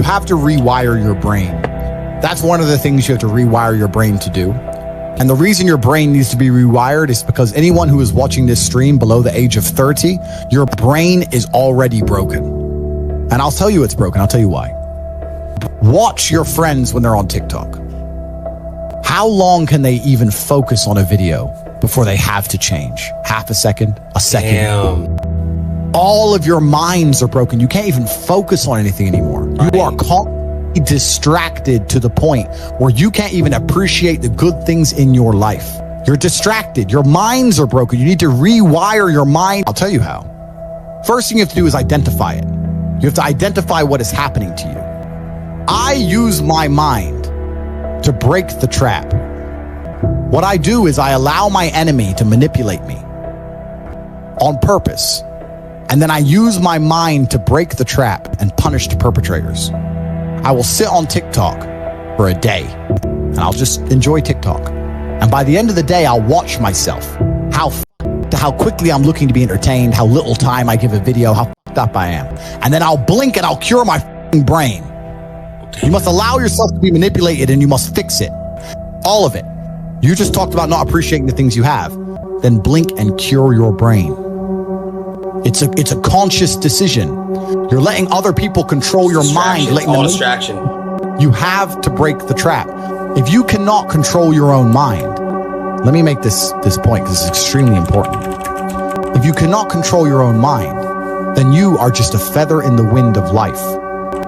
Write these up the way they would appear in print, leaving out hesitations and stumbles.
You have to rewire your brain. That's one of the things you have to rewire your brain to do. And the reason your brain needs to be rewired is because anyone who is watching this stream below the age of 30, your brain is already broken. And I'll tell you it's broken. I'll tell you why. Watch your friends when they're on TikTok. How long can they even focus on a video before they have to change? Half a second, a second. Damn. All of your minds are broken. You can't even focus on anything anymore. Right. You are constantly distracted to the point where you can't even appreciate the good things in your life. You're distracted. Your minds are broken. You need to rewire your mind. I'll tell you how. First thing you have to do is identify it. You have to identify what is happening to you. I use my mind to break the trap. What I do is I allow my enemy to manipulate me on purpose. And then I use my mind to break the trap and punish the perpetrators. I will sit on TikTok for a day and I'll just enjoy TikTok. And by the end of the day, I'll watch myself, how quickly I'm looking to be entertained, how little time I give a video, how fucked up I am. And then I'll blink and I'll cure my brain. You must allow yourself to be manipulated and you must fix it. All of it. You just talked about not appreciating the things you have. Then blink and cure your brain. It's a conscious decision. You're letting other people control your mind. Letting them distraction. You have to break the trap. If you cannot control your own mind, let me make this point because it's extremely important. If you cannot control your own mind, then you are just a feather in the wind of life.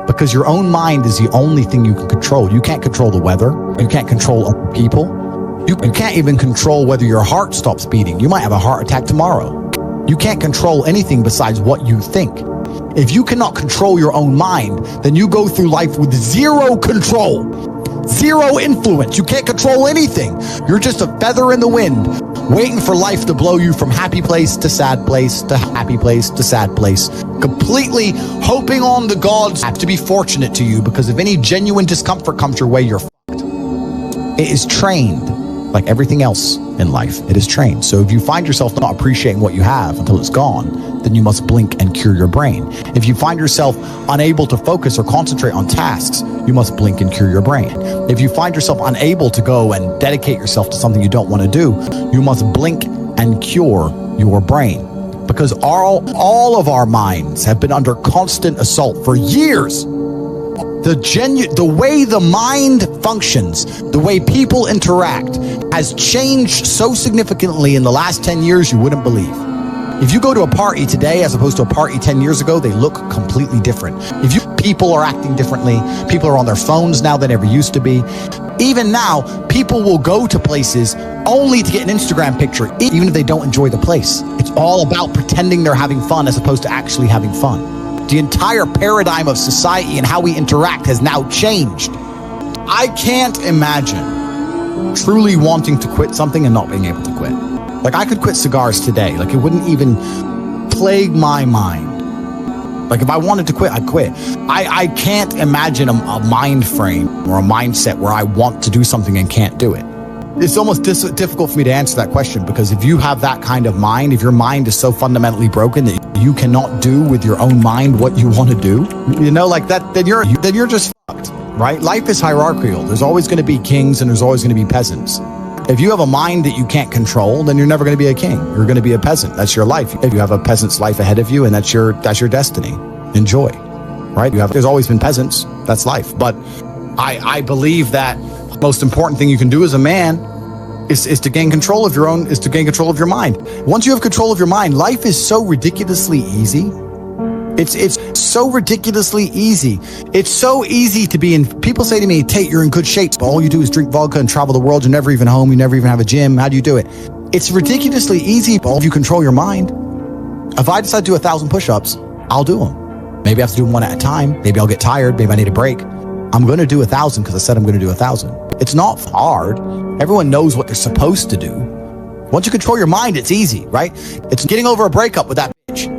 Because your own mind is the only thing you can control. You can't control the weather. You can't control other people. You can't even control whether your heart stops beating. You might have a heart attack tomorrow. You can't control anything besides what you think. If you cannot control your own mind, then you go through life with zero control, zero influence. You can't control anything. You're just a feather in the wind, waiting for life to blow you from happy place to sad place to happy place to sad place, completely hoping on the gods to be fortunate to you, because if any genuine discomfort comes your way, you're fucked. It is trained. Like everything else in life, it is trained. So if you find yourself not appreciating what you have until it's gone, then you must blink and cure your brain. If you find yourself unable to focus or concentrate on tasks, you must blink and cure your brain. If you find yourself unable to go and dedicate yourself to something you don't want to do, you must blink and cure your brain. Because all of our minds have been under constant assault for years. The way the mind functions, the way people interact has changed so significantly in the last 10 years you wouldn't believe. If you go to a party today as opposed to a party 10 years ago, they look completely different. People are acting differently. People are on their phones now than ever used to be. Even now, people will go to places only to get an Instagram picture, even if they don't enjoy the place. It's all about pretending they're having fun as opposed to actually having fun. The entire paradigm of society and how we interact has now changed. I can't imagine truly wanting to quit something and not being able to quit. Like, I could quit cigars today. Like, it wouldn't even plague my mind. Like, if I wanted to quit, I'd quit. I can't imagine a mind frame or a mindset where I want to do something and can't do it. It's almost difficult for me to answer that question, because if you have that kind of mind, if your mind is so fundamentally broken that you cannot do with your own mind what you want to do, you know, like that, then you're just fucked, right? Life is hierarchical. There's always going to be kings and there's always going to be peasants. If you have a mind that you can't control, then you're never going to be a king. You're going to be a peasant. That's your life. If you have a peasant's life ahead of you, and that's your destiny. Enjoy, right? There's always been peasants. That's life. But I believe that the most important thing you can do as a man is to gain control of your mind. Once you have control of your mind, life is so ridiculously easy. It's so ridiculously easy. It's so easy to be in. People say to me, Tate, you're in good shape, but all you do is drink vodka and travel the world. You're never even home. You never even have a gym. How do you do it? It's ridiculously easy, but if you control your mind. If I decide to do 1,000 push-ups, I'll do them. Maybe I have to do them one at a time. Maybe I'll get tired. Maybe I need a break. I'm going to do 1,000 because I said I'm going to do 1,000. It's not hard. Everyone knows what they're supposed to do. Once you control your mind, it's easy, right? It's getting over a breakup with that bitch.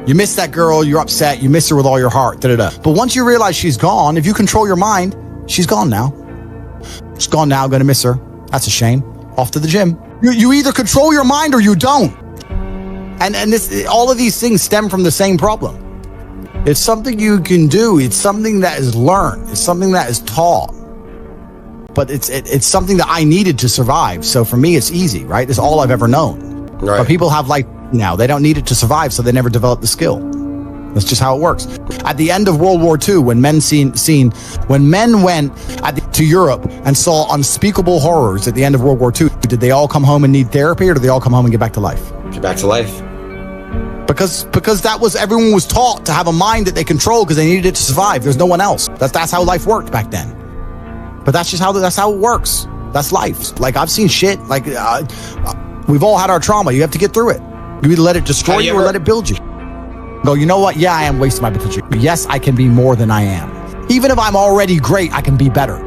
You miss that girl, you're upset, you miss her with all your heart, da-da-da. But once you realize she's gone, if you control your mind, she's gone now. She's gone now, I'm gonna miss her. That's a shame. Off to the gym. You either control your mind or you don't. And all of these things stem from the same problem. It's something you can do. It's something that is learned. It's something that is taught. But it's something that I needed to survive. So for me, it's easy, right? It's all I've ever known. Right. But people have life now. They don't need it to survive, so they never develop the skill. That's just how it works. At the end of World War II, when men went to Europe and saw unspeakable horrors at the end of World War II, did they all come home and need therapy, or did they all come home and get back to life? Get back to life. Because everyone was taught to have a mind that they control because they needed it to survive. There's no one else. That's how life worked back then. But that's how it works. That's life. Like, I've seen shit. Like, we've all had our trauma. You have to get through it. You either let it destroy you or let it build you. Go, you know what? Yeah, I am wasting my potential. Yes, I can be more than I am. Even if I'm already great, I can be better.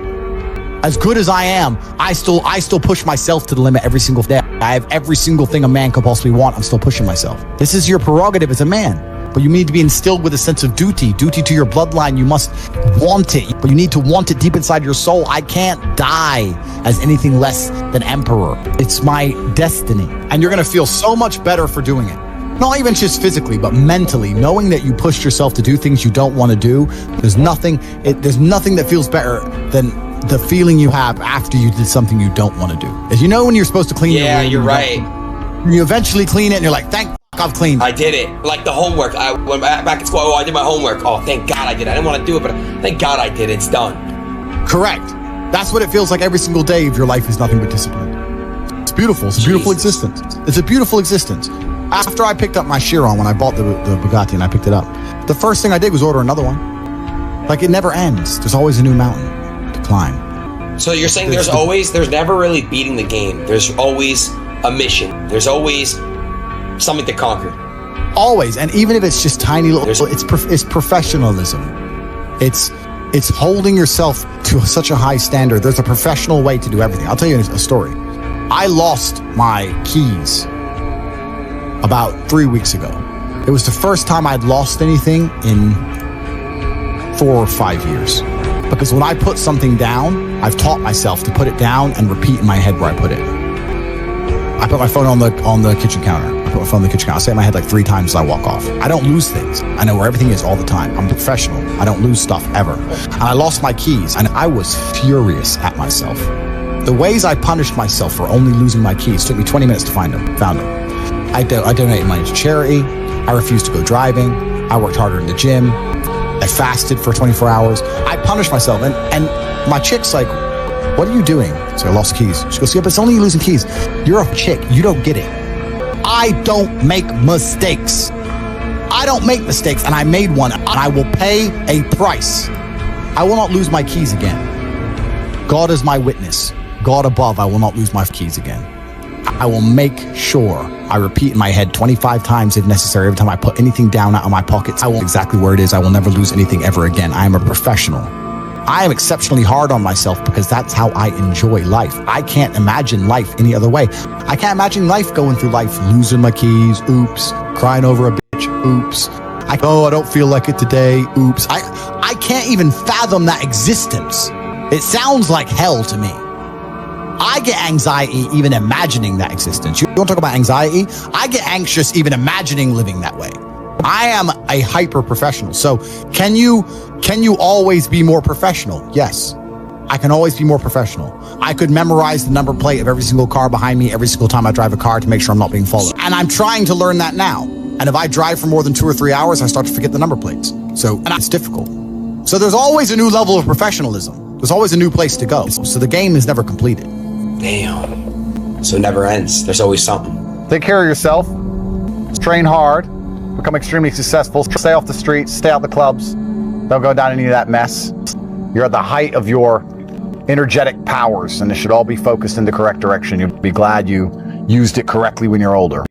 As good as I am, I still push myself to the limit every single day. I have every single thing a man could possibly want. I'm still pushing myself. This is your prerogative as a man. But you need to be instilled with a sense of duty to your bloodline. You must want it, but you need to want it deep inside your soul. I can't die as anything less than emperor. It's my destiny. And you're going to feel so much better for doing it. Not even just physically, but mentally, knowing that you pushed yourself to do things you don't want to do. There's nothing that feels better than the feeling you have after you did something you don't want to do. As you know, when you're supposed to clean your room, you're right. You eventually clean it and you're like, thank I've cleaned. I did it. Like the homework. I went back at school. Oh, I did my homework. Oh, thank God I did. I didn't want to do it, but thank God I did. It's done. Correct. That's what it feels like every single day of your life is nothing but discipline. It's beautiful. It's a beautiful existence. It's a beautiful existence. After I picked up my Chiron, when I bought the Bugatti and I picked it up, the first thing I did was order another one. Like, it never ends. There's always a new mountain to climb. So you're saying there's never really beating the game. There's always a mission. There's always something to conquer. Always. And even if it's just tiny little, it's professionalism. It's holding yourself to such a high standard. There's a professional way to do everything. I'll tell you a story. I lost my keys about 3 weeks ago. It was the first time I'd lost anything in 4 or 5 years. Because when I put something down, I've taught myself to put it down and repeat in my head where I put it. I put my phone on the kitchen counter. I put my phone on the kitchen counter. I say it in my head like 3 times as I walk off. I don't lose things. I know where everything is all the time. I'm professional. I don't lose stuff ever. And I lost my keys, and I was furious at myself. The ways I punished myself for only losing my keys took me 20 minutes to find them. Found them. I donated money to charity. I refused to go driving. I worked harder in the gym. I fasted for 24 hours. I punished myself. And my chick's like, what are you doing? So I lost keys. She goes, yeah, but it's only losing keys. You're a chick. You don't get it. I don't make mistakes. I don't make mistakes, and I made one, and I will pay a price. I will not lose my keys again. God is my witness. God above, I will not lose my keys again. I will make sure I repeat in my head 25 times if necessary. Every time I put anything down out of my pockets, I will exactly where it is. I will never lose anything ever again. I am a professional. I am exceptionally hard on myself because that's how I enjoy life. I can't imagine life any other way. I can't imagine life going through life, losing my keys, oops, crying over a bitch, oops. I don't feel like it today, oops. I can't even fathom that existence. It sounds like hell to me. I get anxiety even imagining that existence. You don't talk about anxiety? I get anxious even imagining living that way. I am a hyper professional. So can you always be more professional? Yes, I can always be more professional. I could memorize the number plate of every single car behind me every single time I drive a car to make sure I'm not being followed. And I'm trying to learn that now. And if I drive for more than 2 or 3 hours, I start to forget the number plates. And it's difficult. So there's always a new level of professionalism. There's always a new place to go. So the game is never completed. Damn. So it never ends. There's always something. Take care of yourself. Train hard. Become extremely successful. Stay off the streets. Stay out the clubs. Don't go down any of that mess. You're at the height of your energetic powers, and it should all be focused in the correct direction. You'll be glad you used it correctly when you're older.